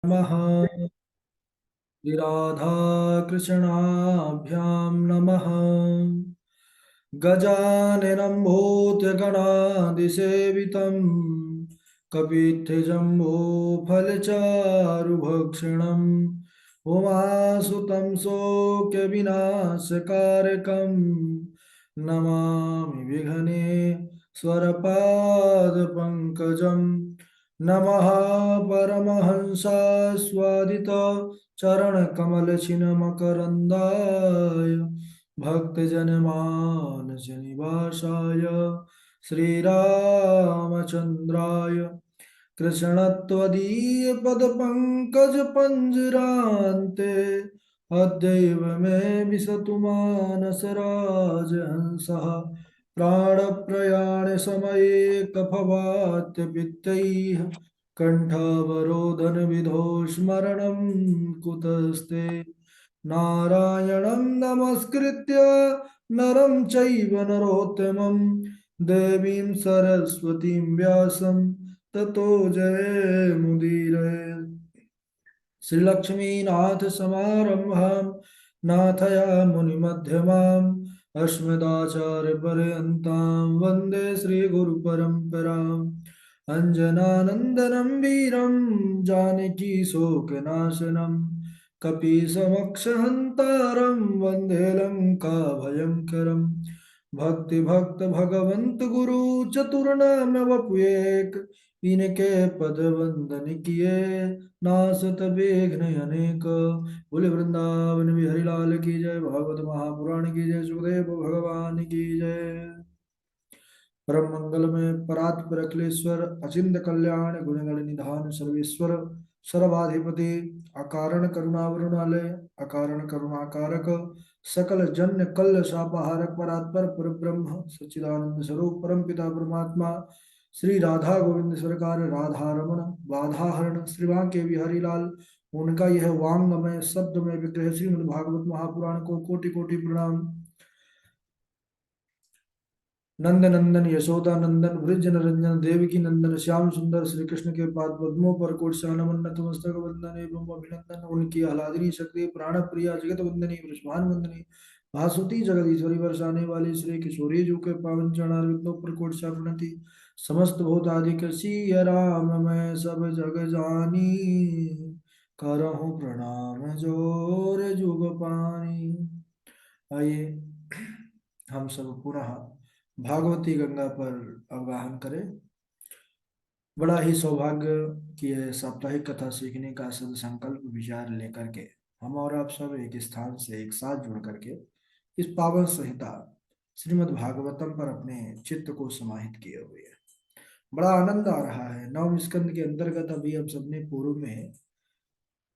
नमः। राधा कृष्णाभ्यां नमः। गजाननं भूतगणादिसेवितं कपित्थजम्बोफलचारुभक्षणम् उमासुतं शोकविनाशकारकं नमामि विघ्नेश्वरपादपङ्कजं। नमः परमहंसास्वादित चरणकमलचिन्मकरन्दाय भक्तजनमानसनिवासाय श्रीरामचन्द्राय कृष्णत्वदीयपदपङ्कजपञ्जरान्ते अद्यैव मे विशतु मानसराजहंसः। प्राणप्रयाणे समये कफवात्यपित्तैः कण्ठावरोधनविधौ स्मरणं कुतस्ते। नारायणं नमस्कृत्य नरं चैव नरोत्तमं देवीं सरस्वतीं व्यासं ततो जयमुदीरये। श्रीलक्ष्मीनाथ समारंभां नाथया मुनिमध्यमाम् अस्मदाचार्यपर्यन्तां वन्दे श्रीगुरुपरम्पराम्। अञ्जनानन्दनं वीरं जानकी शोकनाशनं कपीशमक्षहन्तारं वन्दे लङ्काभयङ्करम्। भक्तिभक्त भगवंत गुरु चतुर्नाम वपुएक इनके पद वंदन किए नासत विघ्न अनेक। बोले वृंदावन बिहारी लाल की जय। भागवत महापुराण की जय। सुखदेव भगवान की जय। परम मंगल में परात्पर अखिलेश्वर अचिंत कल्याण गुणगण निधान सर्वेश्वर सर्वाधिपति अकारण करुणावरुणालय अकारण करुणाकारक सकल जन्य कल्य शापाहारक परात्पर परब्रह्म सच्चिदानंद स्वरूप परम पिता परमात्मा श्री राधा गोविंद सरकार राधा रमण बाधाहरण श्रीवां के बिहारी लाल उनका यह वांगमय शब्द में विग्रह श्रीमद् भागवत महापुराण को कोटि कोटि प्रणाम। नंद नंदन यशोदा नंदन वृज नरंजन देवकी नंदन श्याम सुंदर श्री कृष्ण के पाद पद्मों पर कोटशानमन्नत मस्तक वंदन एवं अभिनंदन उनकी आह्लादनी शक्ति प्राण प्रिया जगत वंदनी वृषभान वंदनी भासुती जगदीश्वरी बरसाने वाली श्री किशोरी जू के पावन चरणारविंदों पर कोटशा प्रणति। समस्त भूत आदि कृषि राम मैं सब जग जानी करहूँ प्रणाम जोर जुग पानी। आइए हम सब पुनः भागवती गंगा पर अवगाहन करें। बड़ा ही सौभाग्य कि यह साप्ताहिक कथा सीखने का सद संकल्प विचार लेकर के हम और आप सब एक स्थान से एक साथ जुड़ करके इस पावन संहिता श्रीमद् भागवतम पर अपने चित्त को समाहित किए हुए हैं। बड़ा आनंद आ रहा है। नवम स्कंद के अंतर्गत अभी हम सबने पूर्व में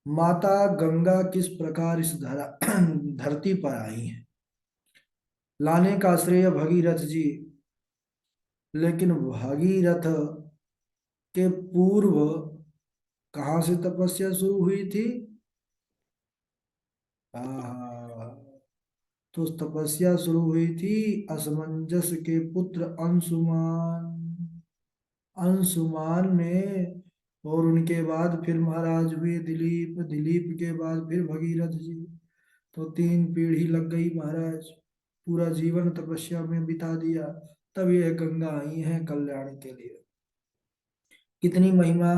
माता गंगा किस प्रकार इस धरती पर आई है लाने का श्रेय भगीरथ जी। लेकिन भागीरथ के पूर्व कहाँ से तपस्या शुरू हुई थी? आहा, तो तपस्या शुरू हुई थी असमंजस के पुत्र अंशुमान। अंशुमान ने और उनके बाद फिर महाराज हुए दिलीप। दिलीप के बाद फिर भगीरथ जी। तो तीन पीढ़ी लग गई महाराज। पूरा जीवन तपस्या में बिता दिया। तब यह गंगा आई है कल्याण के लिए। कितनी महिमा।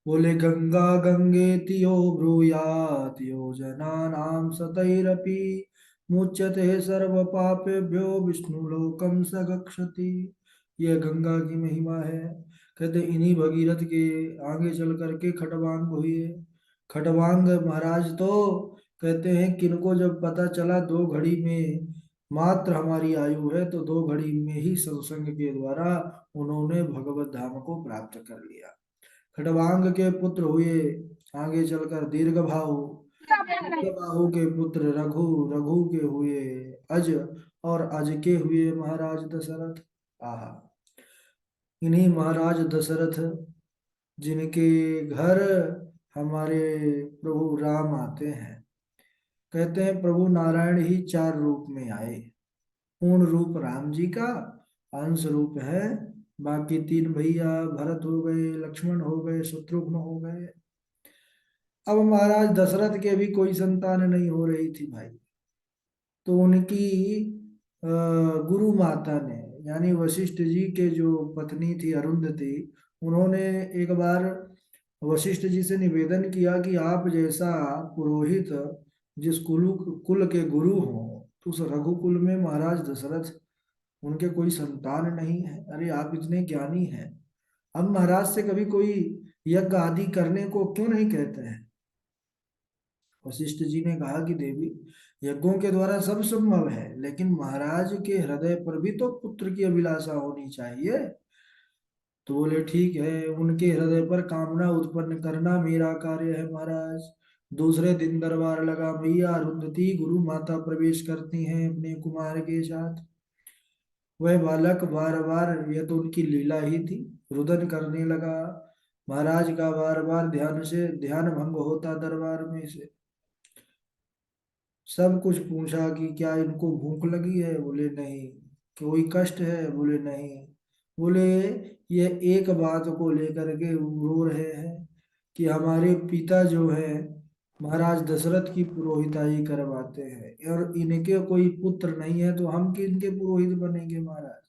बोले गंगा गंगेति यो ब्रूयात् योजनानां शतैरपि मुच्यते सर्व पापेभ्यो विष्णुलोकं स गच्छति। यह गंगा की महिमा है। कहते इन्हीं भगीरथ के आगे चल करके खटवांग हुए। खटवांग महाराज तो कहते हैं किनको जब पता चला 2 घड़ी में मात्र हमारी आयु है तो 2 घड़ी में ही सत्संग के द्वारा उन्होंने भगवत धाम को प्राप्त कर लिया। खड़वांग के पुत्र हुए आगे चलकर दीर्घबाहु। दीर्घबाहु के पुत्र रघु। रघु के हुए अज। और अज के हुए महाराज दशरथ। आहा, इन्हीं महाराज दशरथ जिनके घर हमारे प्रभु राम आते हैं। कहते हैं प्रभु नारायण ही 4 रूप में आए। पूर्ण रूप राम जी का अंश रूप है। बाकी 3 भैया भरत हो गए लक्ष्मण हो गए शत्रुघ्न हो गए। अब महाराज दशरथ के भी कोई संतान नहीं हो रही थी भाई। तो उनकी गुरु माता ने, यानी वशिष्ठ जी के जो पत्नी थी अरुंधति, उन्होंने एक बार वशिष्ठ जी से निवेदन किया कि आप जैसा पुरोहित जिस कुल के गुरु हो, तो उस रघुकुल में महाराज दशरथ, उनके कोई संतान नहीं है। अरे आप इतने ज्ञानी हैं, अब महाराज से कभी कोई यज्ञ आदि करने को क्यों नहीं कहते हैं। वशिष्ठ जी ने कहा कि देवी, यज्ञों के द्वारा सब संभव है, लेकिन महाराज के हृदय पर भी तो पुत्र की अभिलाषा होनी चाहिए। तो बोले ठीक है, उनके हृदय पर कामना उत्पन्न करना मेरा कार्य है महाराज। दूसरे दिन दरबार लगा, मैया अरुंधति गुरु माता प्रवेश करती हैं अपने कुमार के साथ। वह बालक बार बार, यह तो उनकी लीला ही थी, रुदन करने लगा। महाराज का बार बार ध्यान भंग होता दरबार में से। सब कुछ पूछा कि क्या इनको भूख लगी है, बोले नहीं। कोई कष्ट है, बोले नहीं। बोले ये एक बात को लेकर के रो रहे हैं कि हमारे पिता जो है महाराज दशरथ की पुरोहिताई करवाते हैं, और इनके कोई पुत्र नहीं है, तो हम किनके पुरोहित बनेंगे महाराज।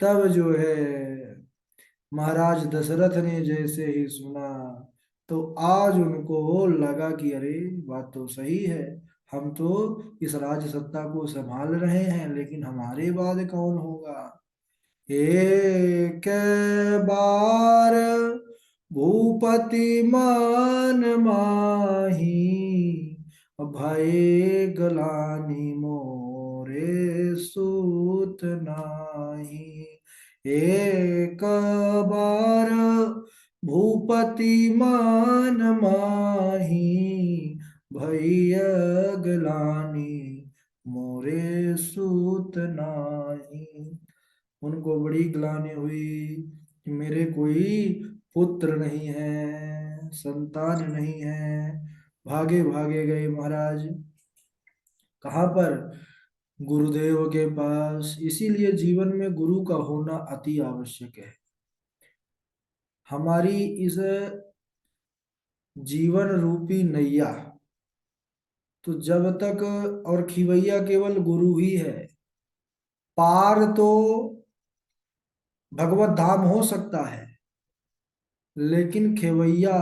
तब जो है महाराज दशरथ ने जैसे ही सुना, तो आज उनको लगा कि अरे बात तो सही है, हम तो इस राज सत्ता को संभाल रहे हैं, लेकिन हमारे बाद कौन होगा। एक बार भूपति मान माही, भय गलानी मोरे सूत नाही। एक बार भूपति मान माही, भैया गलानी मोरे सूत नाही। उनको बड़ी ग्लानि हुई कि मेरे कोई पुत्र नहीं है, संतान नहीं है। भागे भागे गए महाराज, कहाँ पर, गुरुदेव के पास। इसीलिए जीवन में गुरु का होना अति आवश्यक है। हमारी इस जीवन रूपी नैया, तो जब तक, और खिवैया केवल गुरु ही है। पार तो भगवत धाम हो सकता है, लेकिन खेवैया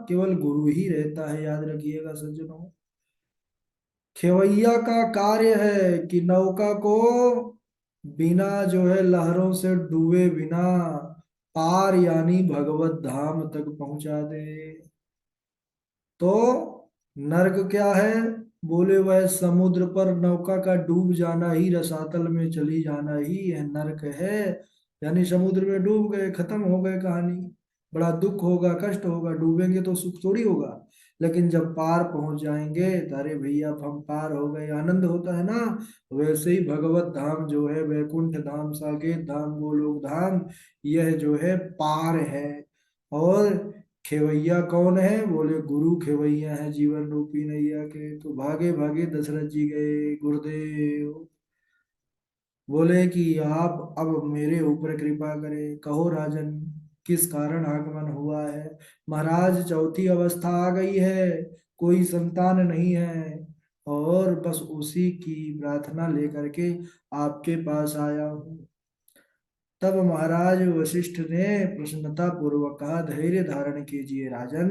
केवल गुरु ही रहता है, याद रखिएगा सज्जनों। खेवैया का कार्य है कि नौका को बिना जो है लहरों से डूबे बिना पार, यानी भगवत धाम तक पहुंचा दे। तो नर्क क्या है, बोले वह समुद्र पर नौका का डूब जाना ही, रसातल में चली जाना ही यह नर्क है। यानी समुद्र में डूब गए, खत्म हो गए कहानी। बड़ा दुख होगा, कष्ट होगा, डूबेंगे तो सुख थोड़ी होगा। लेकिन जब पार पहुंच जाएंगे तो अरे भैया अब हम पार हो गए, आनंद होता है ना। वैसे ही भगवत धाम जो है, वैकुंठ धाम, साकेत धाम, गोलोक धाम, यह जो है पार है। और खेवैया कौन है, बोले गुरु खेवैया है जीवन रूपी नैया के। तो भागे भागे दशरथ जी गए, गुरुदेव बोले कि आप अब मेरे ऊपर कृपा करें, कहो राजन किस कारण आगमन हुआ है। महाराज चौथी अवस्था आ गई है, कोई संतान नहीं है, और बस उसी की प्रार्थना लेकर के आपके पास आया हूँ। तब महाराज वशिष्ठ ने प्रसन्नता पूर्वक कहा, धैर्य धारण कीजिए राजन,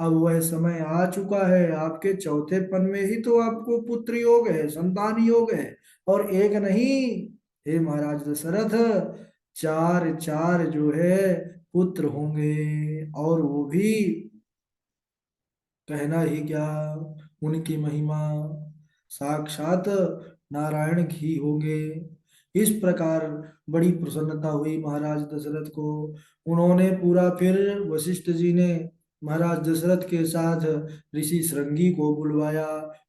अब वह समय आ चुका है। आपके चौथे पन में ही तो आपको पुत्र योग है, संतान योग है, और एक नहीं, हे महाराज दशरथ, चार चार जो है पुत्र होंगे, और वो भी कहना ही क्या, उनकी महिमा साक्षात नारायण ही होंगे। इस प्रकार बड़ी प्रसन्नता हुई महाराज दशरथ को। उन्होंने पूरा, फिर वशिष्ठ जी ने महाराज दशरथ के साथ ऋषि श्रृंगी को बुलवाया।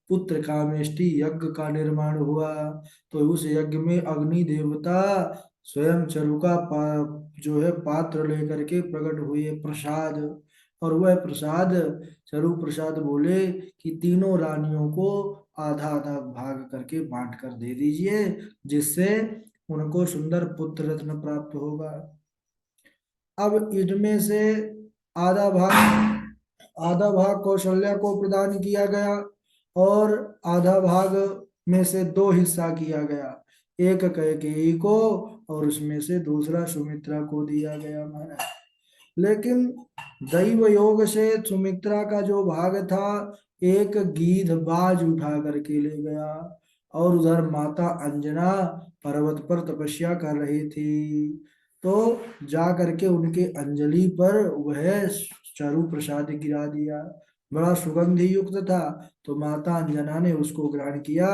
पुत्र कामेष्टि यज्ञ का निर्माण हुआ। तो उस यज्ञ में अग्नि देवता स्वयं चरु का जो है पात्र लेकर के प्रकट हुए, प्रसाद। और वह प्रसाद, चरु प्रसाद बोले कि तीनों रानियों को आधा आधा भाग करके बांट कर दे दीजिए, जिससे उनको सुंदर पुत्र रत्न प्राप्त होगा। अब इनमें से आधा भाग आधा भाग कौशल्या को प्रदान किया गया और आधा भाग में से दो हिस्सा किया गया, एक कैकेयी को और उसमें से दूसरा सुमित्रा को दिया गया महाराज। लेकिन दैव योग से सुमित्रा का जो भाग था, एक गीध बाज उठा करके ले गया, और उधर माता अंजना पर्वत पर तपस्या कर रही थी, तो जा करके उनके अंजलि पर वह चारु प्रसाद गिरा दिया। बड़ा सुगंधि युक्त था, तो माता अंजना ने उसको ग्रहण किया,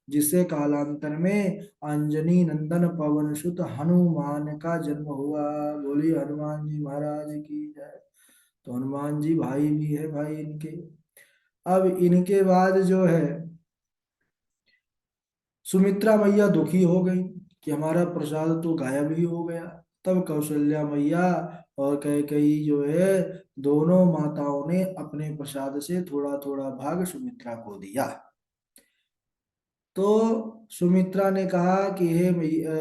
जिससे कालांतर में अंजनी नंदन पवन सुत हनुमान का जन्म हुआ। बोली हनुमान जी महाराज की जय। तो हनुमान जी भाई भी है भाई इनके। अब इनके बाद जो है सुमित्रा मैया दुखी हो गई कि हमारा प्रसाद तो गायब ही हो गया। तब कौशल्या मैया और कैकेयी जो है, दोनों माताओं ने अपने प्रसाद से थोड़ा थोड़ा भाग सुमित्रा को दिया। तो सुमित्रा ने कहा कि हे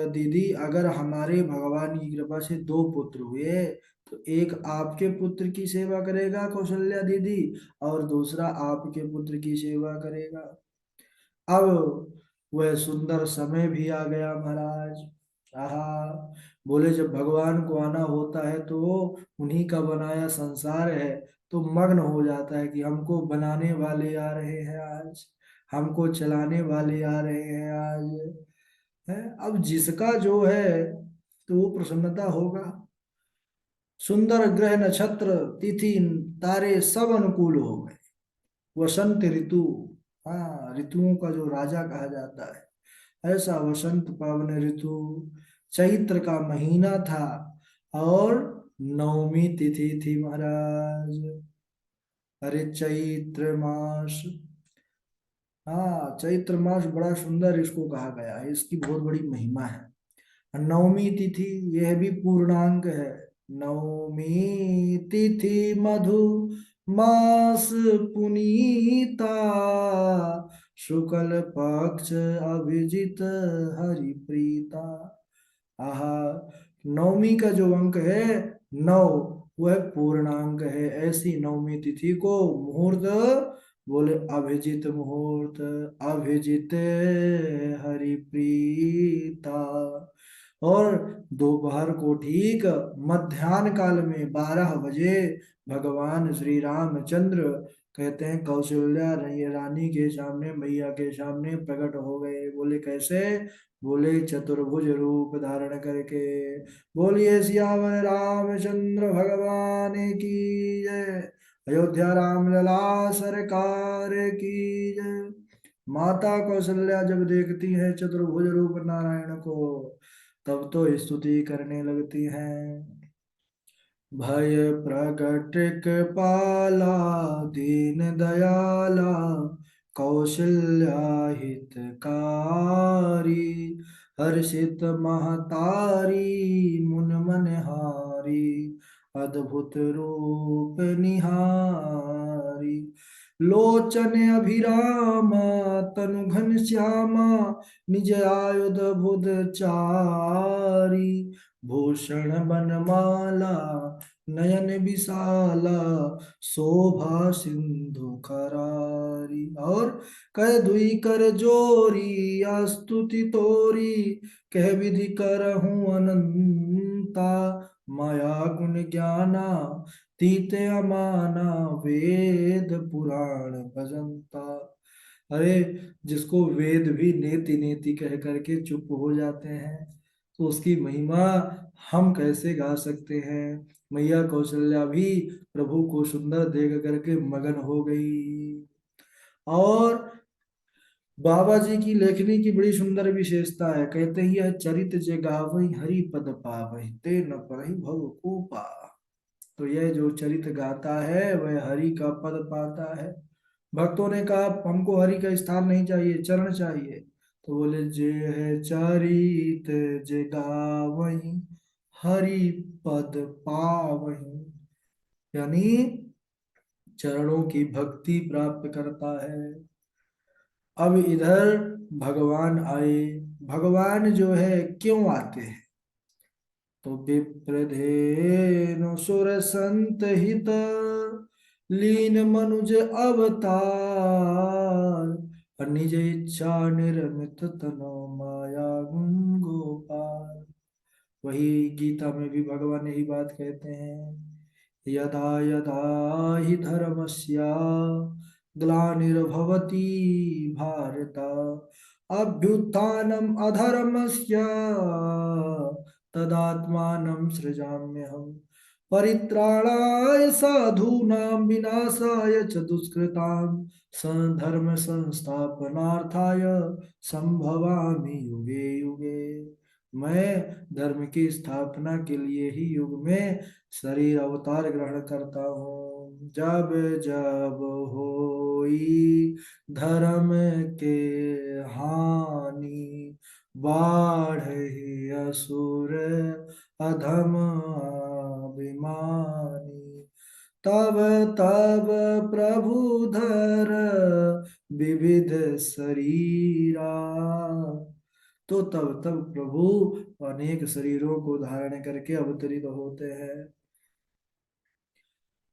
दीदी, अगर हमारे भगवान की कृपा से दो पुत्र हुए, तो एक आपके पुत्र की सेवा करेगा कौशल्या दीदी, और दूसरा आपके पुत्र की सेवा करेगा। अब वह सुंदर समय भी आ गया महाराज। आहा, बोले जब भगवान को आना होता है तो उन्हीं का बनाया संसार है, तो मग्न हो जाता है कि हमको बनाने वाले आ रहे हैं आज, हमको चलाने वाले आ रहे हैं आज। है, अब जिसका जो है तो वो प्रसन्नता होगा। सुंदर ग्रह नक्षत्र तिथि तारे सब अनुकूल हो गए। वसंत ऋतु, हाँ, ऋतुओं का जो राजा कहा जाता है, ऐसा वसंत पावन ऋतु, चैत्र का महीना था, और नवमी तिथि थी महाराज। अरे चैत्र मास, हाँ, चैत्र मास बड़ा सुंदर इसको कहा गया है, इसकी बहुत बड़ी महिमा है। नवमी तिथि यह भी पूर्णांक है। नवमी तिथि मधु मास पुनीता, शुक्ल पक्ष अभिजित हरि प्रीता। आहा, नवमी का जो अंक है, नौ, वह पूर्णांक है। ऐसी नवमी तिथि को मुहूर्त, बोले अभिजित मुहूर्त, अभिजित हरिप्रीता। और दोपहर को ठीक मध्याह्न काल में 12 बजे भगवान श्री रामचंद्र, कहते हैं, कौशल्या रानी के सामने, मैया के सामने प्रकट हो गए। बोले कैसे? बोले चतुर्भुज रूप धारण करके। बोलिए सियावर रामचंद्र भगवान की जय। अयोध्या रामलला सरकार की जय। माता कौशल्या जब देखती है चतुर्भुज रूप नारायण को, तब तो स्तुति करने लगती हैं। भय प्रगट कृपाला दीन दयाला, कौशल्या हितकारी, हर्षित महतारी मुन मनहारी, अद्भुत रूप निहारी। लोचन अभिरामा तनु घन श्यामा, निज आयुध बुध चारी, भूषण बनमाला नयन विशाला, शोभा सिंधु करारी। और कह दुई कर जोरी, स्तुति तोरी, कह विधि करहूं अनंता, माया गुण ज्ञाना तीते अमाना, वेद पुराण भजंता। अरे, जिसको वेद भी नेति नेति कह करके चुप हो जाते हैं, तो उसकी महिमा हम कैसे गा सकते हैं। मैया कौशल्या भी प्रभु को सुंदर देख करके मगन हो गई। और बाबा जी की लेखनी की बड़ी सुंदर विशेषता है, कहते हैं, यह चरित जे गावई हरि पद पावई, ते न परहि भव को पा। तो यह जो चरित गाता है वह हरि का पद पाता है। भक्तों ने कहा हमको हरि का स्थान नहीं चाहिए, चरण चाहिए। तो बोले जे है चरित जे गावई हरि पद पावई, यानी चरणों की भक्ति प्राप्त करता है। अब इधर भगवान आए। भगवान जो है क्यों आते हैं? तो विप्रधेनु सुर संत हित, लीन मनुज अवतार, निज इच्छा निर्मित तनो माया गुण गोपाल। वही गीता में भी भगवान यही बात कहते हैं, यदा यदा हि धर्मस्य ग्लानिर्भवति भारत, अभ्युत्थानम् अधर्मस्य तदात्मानं सृजाम्यहम्। परित्राणाय साधूनां विनाशाय च दुष्कृतां धर्म संस्थापनार्थाय संभवामि युगे युगे। मैं धर्म की स्थापना के लिए ही युग में शरीर अवतार ग्रहण करता हूँ। जब जब होई धर्म के हानि, बाढ़ असुर अधम अभिमानी, तब तब प्रभु धर विविध शरीरा। तो तब तब प्रभु अनेक शरीरों को धारण करके अवतरित होते हैं।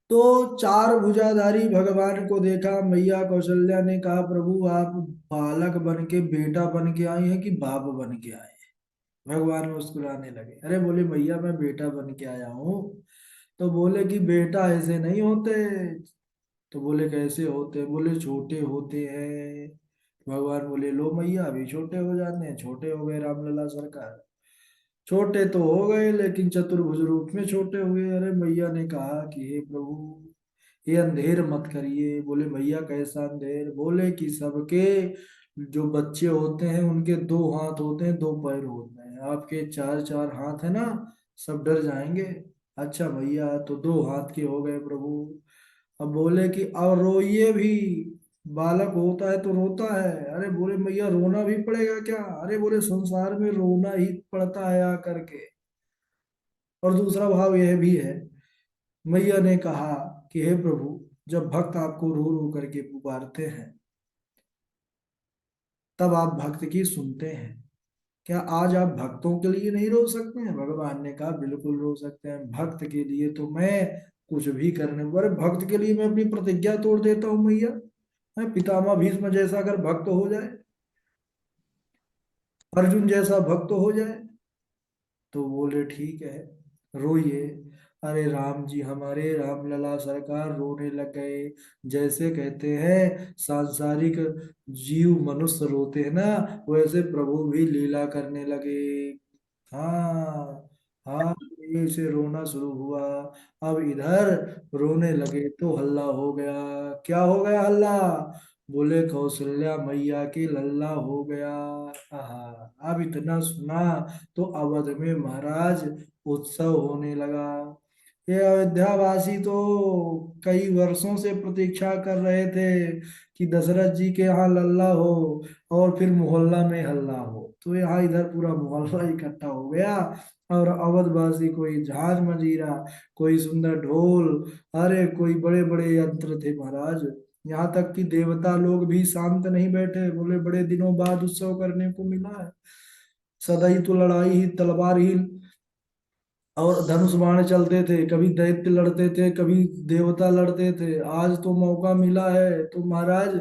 तो चार भुजाधारी भगवान को देखा, मैया कौशल्या ने कहा, प्रभु आप बालक बन के, बेटा बन के आए हैं कि बाप बन के आए हैं? भगवान मुस्कुराने लगे। अरे बोले मैया मैं बेटा बन के आया हूँ। तो बोले कि बेटा ऐसे नहीं होते। तो बोले कैसे होते? बोले छोटे होते हैं। भगवान बोले लो मैया अभी छोटे हो जाते हैं। छोटे हो गए रामलला सरकार। छोटे तो हो गए लेकिन चतुर्भुज रूप में छोटे हुए। अरे मैया ने कहा कि हे प्रभु ये अंधेर मत करिए। बोले मैया कैसा अंधेर? बोले कि सबके जो बच्चे होते हैं उनके दो हाथ होते हैं, दो पैर होते हैं, आपके चार चार हाथ है ना, सब डर जाएंगे। अच्छा भैया तो दो हाथ के हो गए प्रभु। अब बोले कि और रोइए भी, बालक होता है तो रोता है। अरे बोले मैया रोना भी पड़ेगा क्या? अरे बोले संसार में रोना ही पड़ता है आकर के। और दूसरा भाव यह भी है, मैया ने कहा कि हे प्रभु जब भक्त आपको रो रो करके पुकारते हैं तब आप भक्त की सुनते हैं। क्या आज आप भक्तों के लिए नहीं रो सकते हैं? भगवान ने कहा बिल्कुल रो सकते हैं। भक्त के लिए तो मैं कुछ भी करने, अरे भक्त के लिए मैं अपनी प्रतिज्ञा तोड़ देता हूँ मैया। मैं पितामह भीष्म जैसा अगर भक्त हो जाए, अर्जुन जैसा भक्त हो जाए, तो बोले ठीक है रोइए। अरे राम जी हमारे रामलला सरकार रोने लग गए। जैसे कहते हैं सांसारिक जीव मनुष्य रोते हैं ना, वैसे प्रभु भी लीला करने लगे। हाँ हाँ, यहीं से रोना शुरू हुआ। अब इधर रोने लगे तो हल्ला हो गया। क्या हो गया हल्ला? बोले कौशल्या मैया के लल्ला हो गया। आहा, अब इतना सुना तो अवध में महाराज उत्सव होने लगा। ये अयोध्यावासी तो कई वर्षों से प्रतीक्षा कर रहे थे कि दशरथ जी के यहाँ लल्ला हो और फिर मोहल्ला में हल्ला हो। तो यहाँ इधर पूरा मोहल्ला इकट्ठा हो गया और अवधवासी कोई झांझ मजीरा, कोई सुंदर ढोल, अरे कोई बड़े बड़े यंत्र थे महाराज। यहाँ तक कि देवता लोग भी शांत नहीं बैठे। बोले बड़े दिनों बाद उत्सव करने को मिला है। सदा ही तो लड़ाई ही, तलवार ही और धनुष बाण चलते थे, कभी दैत्य लड़ते थे, कभी देवता लड़ते थे। आज तो मौका मिला है तो महाराज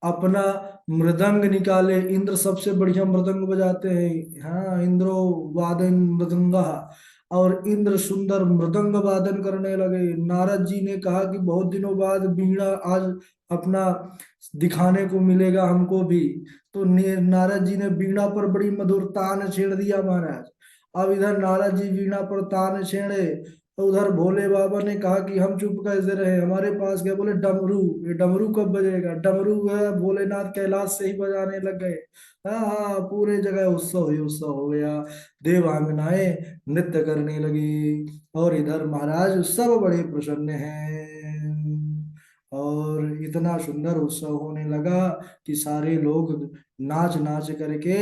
अपना मृदंग निकाले। इंद्र सबसे बढ़िया मृदंग बजाते हैं। हाँ इंद्रो वादन मृदंगा। और इंद्र सुंदर मृदंग वादन करने लगे। नारद जी ने कहा कि बहुत दिनों बाद वीणा आज अपना दिखाने को मिलेगा हमको भी। तो नारद जी ने वीणा पर बड़ी मधुर तान छेड़ दिया महाराज। अब इधर नारद जी वीणा पर तान छेड़े तो उधर भोले बाबा ने कहा कि हम चुप कैसे रहे, हमारे पास गए। बोले डमरू, ये डमरू कब बजेगा? डमरू है भोलेनाथ कैलाश से ही बजाने लग गए। हाँ हाँ, पूरे जगह उत्सव ही उत्सव हो गया। देवांगनाएं नृत्य करने लगी और इधर महाराज सब बड़े प्रसन्न हैं। और इतना सुंदर उत्सव होने लगा कि सारे लोग नाच नाच करके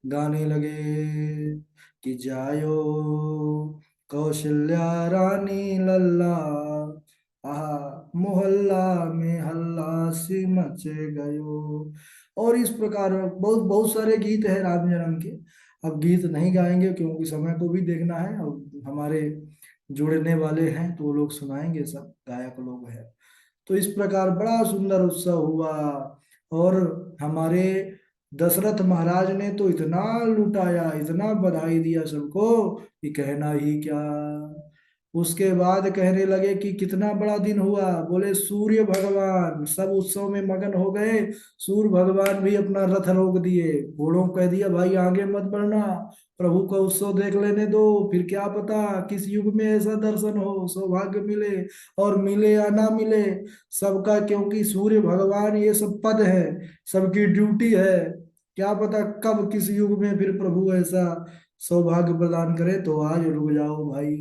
गाने लगे कि जायो कौशल्या रानी लल्ला, आहा मोहल्ला में हल्ला सी मचे गयो। और इस प्रकार बहुत बहुत सारे गीत हैं राम जन्म के। अब गीत नहीं गाएंगे क्योंकि समय को भी देखना है और हमारे जुड़ने वाले हैं तो वो लोग सुनाएंगे, सब गायक लोग हैं। तो इस प्रकार बड़ा सुंदर उत्सव हुआ। और हमारे दशरथ महाराज ने तो इतना लुटाया, इतना बधाई दिया सबको कि कहना ही क्या। उसके बाद कहने लगे कि कितना बड़ा दिन हुआ। बोले सूर्य भगवान, सब उत्सव में मगन हो गए। सूर्य भगवान भी अपना रथ रोक दिए, घोड़ों को कह दिया भाई आगे मत बढ़ना, प्रभु का उत्सव देख लेने दो, फिर क्या पता किस युग में ऐसा दर्शन हो, सौभाग्य मिले और मिले या ना मिले सबका, क्योंकि सूर्य भगवान ये सब पद है, सबकी ड्यूटी है। क्या पता कब किस युग में फिर प्रभु ऐसा सौभाग्य प्रदान करे। तो आज रुक जाओ भाई।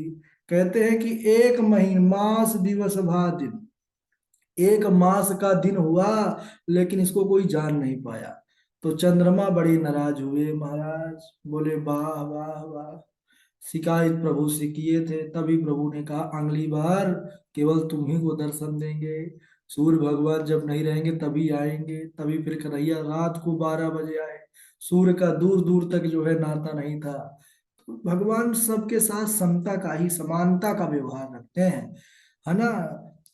कहते हैं कि एक महीने मास दिवस भा दिन, एक मास का दिन हुआ लेकिन इसको कोई जान नहीं पाया। तो चंद्रमा बड़ी नाराज हुए महाराज, बोले वाह वाह वाह, शिकायत प्रभु से किए थे। तभी प्रभु ने कहा अगली बार केवल तुम ही को दर्शन देंगे, सूर्य भगवान जब नहीं रहेंगे तभी आएंगे। तभी फिर कन्हैया रात को 12 बजे आए। सूर्य का दूर दूर तक जो है नाता नहीं था। तो भगवान सबके साथ समता का ही, समानता का व्यवहार रखते हैं, है ना।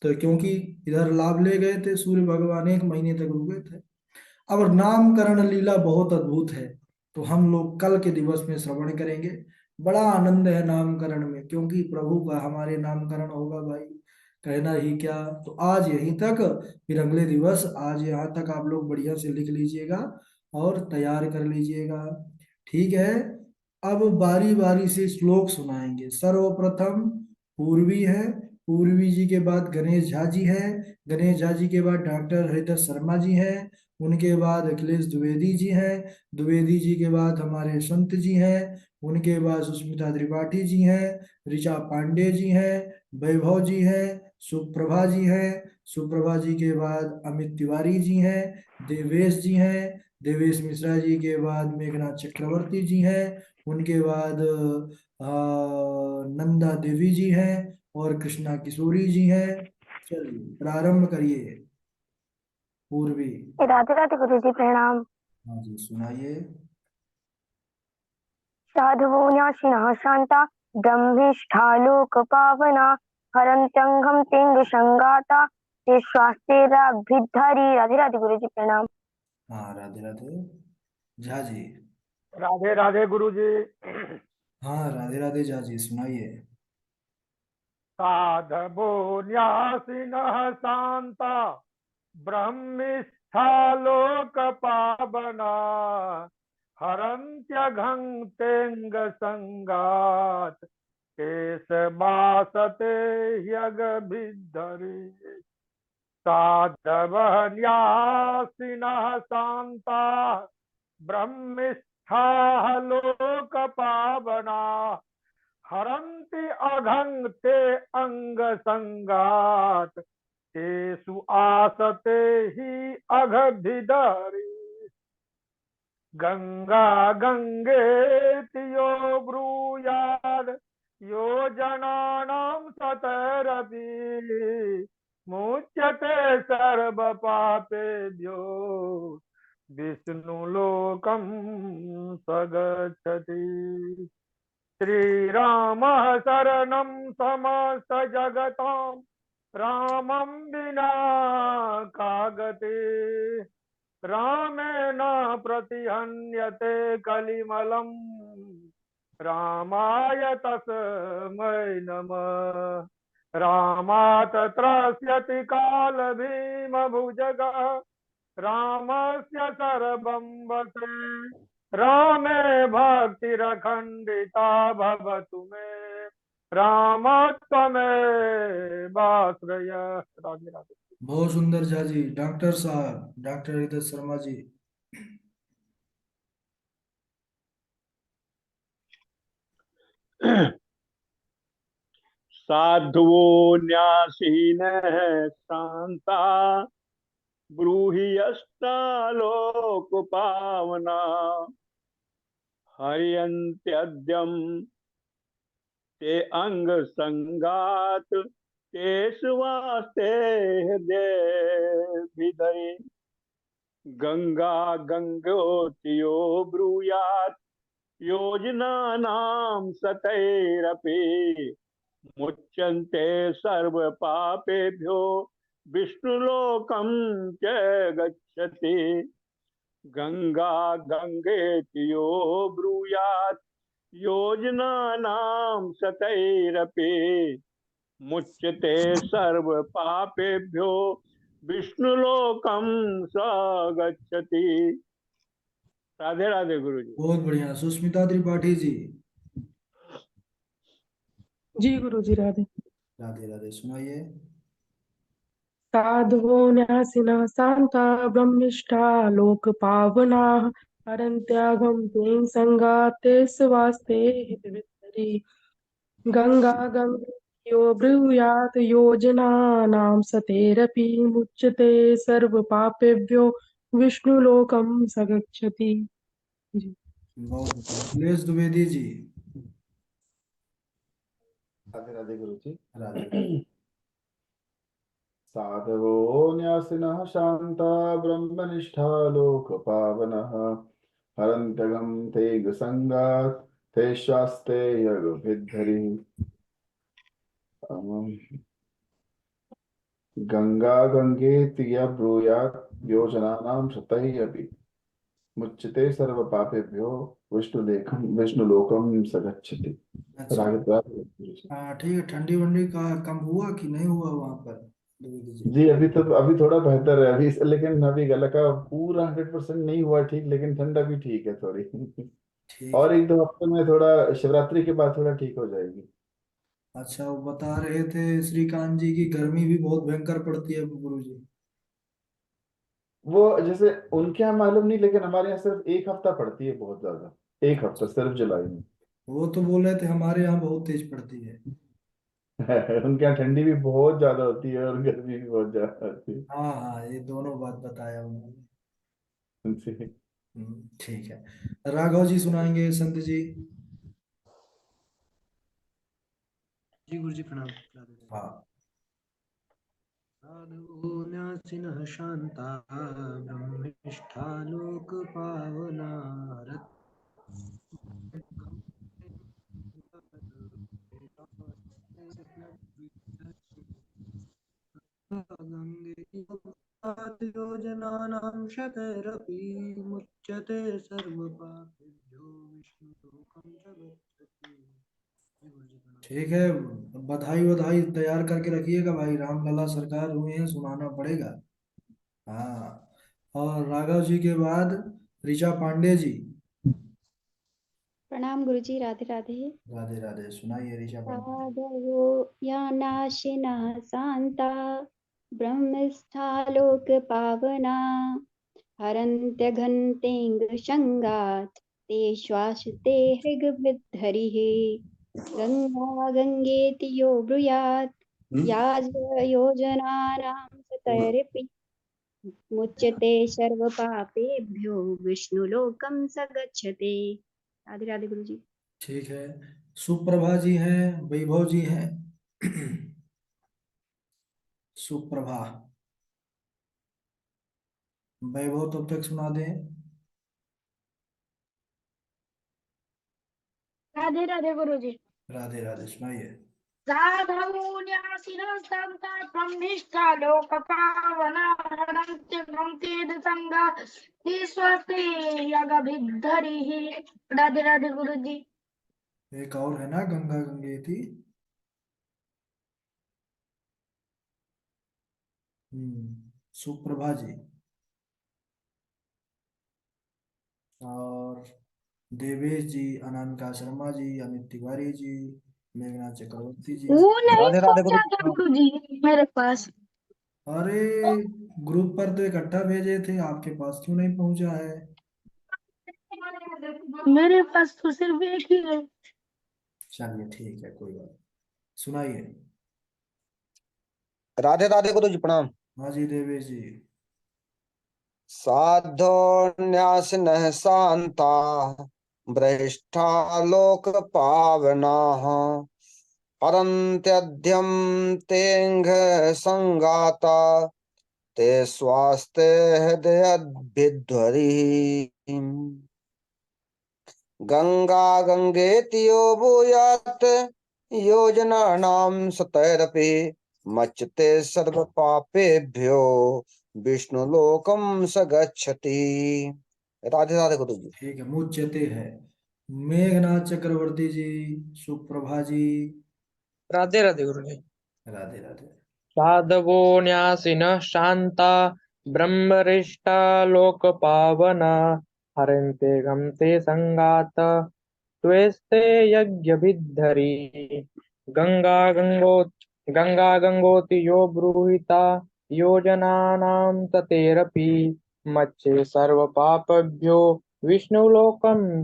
तो क्योंकि इधर लाभ ले गए थे सूर्य भगवान, एक महीने तक रुके थे। अब नामकरण लीला बहुत अद्भुत है, तो हम लोग कल के दिवस में श्रवण करेंगे। बड़ा आनंद है नामकरण में, क्योंकि प्रभु का हमारे नामकरण होगा भाई, कहना ही क्या। तो आज यहीं तक, फिर अगले दिवस, आज यहाँ तक आप लोग बढ़िया से लिख लीजिएगा और तैयार कर लीजिएगा, ठीक है। अब बारी बारी से श्लोक सुनाएंगे। सर्वप्रथम पूर्वी है, पूर्वी जी के बाद गणेश झा जी है, गणेश झा जी के बाद डॉक्टर हरिदत्त शर्मा जी हैं, उनके बाद अखिलेश द्विवेदी जी हैं, द्विवेदी जी के बाद हमारे संत जी हैं, उनके बाद सुष्मिता त्रिपाठी जी हैं, ऋचा पांडे जी हैं, वैभव जी हैं, सुप्रभा जी हैं, सुप्रभा जी के बाद अमित तिवारी जी हैं, देवेश जी हैं, देवेश मिश्रा जी के बाद मेघनाथ चक्रवर्ती जी हैं, उनके बाद नंदा देवी जी हैं और कृष्णा किशोरी जी हैं। चलिए प्रारंभ करिए पूर्वी। राधे राधे गुरु जी, प्रणाम। हाँ जी सुनाइए। साधवो न्यासिनः शान्ता ब्रह्मिष्ठा लोक पावना हरन्त्यंगम तेंग संगाता ते स्वास्थ्यराभिद्धरि। राधे राधे गुरु जी, प्रणाम। हाँ राधे राधे झा जी। राधे राधे गुरु जी। हाँ राधे राधे झा जी सुनाइए। साधवो न्यासिनः शांता ब्रह्मिष्ठा लोक पावना हरन्त्यघंतेंग संगात केशवासते ह्यगभिद्धरि। साधवः न्यासिनः शांता ब्रह्मिष्ठाः लोक पावना हरन्ति अघंते अंग संगात तेषु आसते ही अघभिदरि। गंगा गंगेति यो ब्रूयाद यो जनानां सतरपि मुच्यते सर्व पापेभ्यो विष्णुलोकं स गच्छति। श्रीरामः शरणं समस्तजगतां रामं विना का गतिः। रामेण प्रतिहन्यते कलिमलं रामाय तस्मै नमः। रामात् त्रस्यति कालभीमभुजगः रामस्य सर्वं वशे। रामे भक्तिरखण्डिता भवतु मे रामत्वमेवाश्रय। राधे राधे। बहुत सुंदर झा जी। डॉक्टर साहब, डॉक्टर हरिदत्त शर्मा जी। साधुवो न्यासीनः शान्ता ब्रूहि लोकपावना हरियन्त्यद्यं ते अंग संगात केशवास्ते हृदय भिदरे। गंगा गंगोत्यो ब्रूयात् योजनानां सतैरपि मुच्यन्ते सर्व पापेभ्यो विष्णुलोकं च गच्छति। गंगा गंगेति यो ब्रूयात् योजनानां शतैरपि मुच्यते सर्व पापेभ्यो विष्णुलोकं स गच्छति। राधे राधे गुरु जी। बहुत बढ़िया। सुष्मिता त्रिपाठी जी। जी गुरु जी राधे। राधे राधे, सुनाइए। साधवो न्यासिनः शान्ता ब्रह्मिष्ठा लोकपावनाः हरन्त्यागं तेन संगाते स्वास्ते हितवित्तरि। गंगा गंगेयो ब्रूयात् योजनानां सतेरपि मुच्यते सर्वपापेभ्यो विष्णुलोकं स गच्छति। जी। बहुत बढ़िया। अखिलेश द्विवेदी जी। राधे राधे गुरु जी। राधे राधे। साधवो न्यासिनः शान्ता ब्रह्मनिष्ठा लोकपावनः हरन्त्यगं ते संगात् ते स्वास्ते यगभिद्धरि। गंगा गंगेति यः ब्रूयात् योजनानां शतैः अपि मुच्यते सर्व पापेभ्यो विष्णुलोकं स गच्छति। अच्छा। राधे राधे गुरु जी। हाँ ठीक है। ठंडी वंडी का कम हुआ कि नहीं हुआ वहां पर द्विवेदी जी? जी अभी थोड़ा बेहतर है अभी, लेकिन अभी गला का पूरा 100% नहीं हुआ ठीक, लेकिन ठंडा भी ठीक है थोड़ी। ठीक और है। 1-2 हफ्ते में थोड़ा शिवरात्रि के बाद थोड़ा ठीक हो जाएगी। अच्छा, वो बता रहे थे श्रीकांत जी की गर्मी भी बहुत भयंकर पड़ती है गुरु जी। वो जैसे उनके यहाँ मालूम नहीं, लेकिन हमारे यहाँ सिर्फ 1 हफ्ता पड़ती है बहुत ज्यादा। 1 हफ्ता सिर्फ जुलाई में। वो तो बोल रहे थे हमारे यहाँ बहुत तेज पड़ती है। उनके यहाँ ठंडी भी बहुत ज्यादा होती है और गर्मी भी बहुत ज्यादा होती है। हाँ हाँ, ये दोनों बात बताया उन्होंने। जी। ठीक है। राघव जी सुनाएंगे, संत जी। जी गुरु जी प्रणाम। राधे राधे। हाँ। साधु न्यासिनः शान्ता ब्रह्मनिष्ठा लोकपावना योजनानां शतैरपि मुच्यते सर्वपापेभ्यो विष्णुलोकं च गच्छति। जी गुरु जी प्रणाम। ठीक है। बधाई बधाई तैयार करके रखिएगा भाई, रामलला सरकार हुए हैं, सुनाना पड़ेगा। हाँ। और राघव जी के बाद ऋचा पांडे जी। प्रणाम गुरुजी। राधे राधे। राधे राधे, सुनाइए ऋचा पांडे। साधवो यानाशिनः शान्ता ब्रह्मस्थालोकपावना हरन्त्यघन्तेऽङ्गसङ्गात् ते श्वासते हृगभिद्धरिः गङ्गा गङ्गेति यो ब्रूयात् याज योजनानां सतैरपि मुच्यते सर्वपापेभ्यो विष्णुलोकं स गच्छते। राधे राधे गुरुजी। ठीक है। सुप्रभा जी हैं, वैभव जी हैं। सुप्रभा, वैभव तब तक सुना दें। राधे राधे गुरु जी। राधे राधे, सुनाइए। साधून्यासिनः सन्ता ब्रह्मिष्ठा लोकपावना हरन्त्य गंगेद संगा स्वस्ति यगभिद्धरिः। राधे राधे गुरु जी। एक और है ना, गंगा गंगेती। सुप्रभा जी। और देवेश जी, अनामिका शर्मा जी, अमित तिवारी जी, मेघना चक्रवर्ती जी। वो नहीं राधे राधे पहुंचा था गुरु। गुरु जी मेरे पास। अरे, ग्रुप पर तो इकट्ठा भेजे थे, आपके पास क्यों नहीं पहुंचा है? मेरे पास तो सिर्फ एक ही है। चलिए ठीक है, कोई बात नहीं। सुनाइए। राधे राधे गुरु जी प्रणाम। हाँ जी, देवेश जी। साधोन्यासिनः शान्ता ब्रहिष्ठा लोकपावनाः हरन्त्यद्यं तेऽङ्घ संगाता ते स्वास्ते हृदयद्भिद्वरिः गंगा गंगेति यो भूयात् योजनानां सतैरपि मच्यते सर्व पापेभ्यो विष्णुलोकम स गच्छति। राधे राधे गुरु जी। ठीक है, मुच्यते है। मेघनाथ चक्रवर्ती जी, सुप्रभा जी। राधे राधे गुरु जी। राधे राधे। साधवो न्यासिनः शान्ता ब्रह्मरिष्टा लोकपावना हरन्ते गमते संगात त्वेस्ते यज्ञभिद्धरी गंगा गंगोति यो ब्रूहिता योजनानां ततेरपि मच्चे सर्वपापभ्यो विष्णुलोकं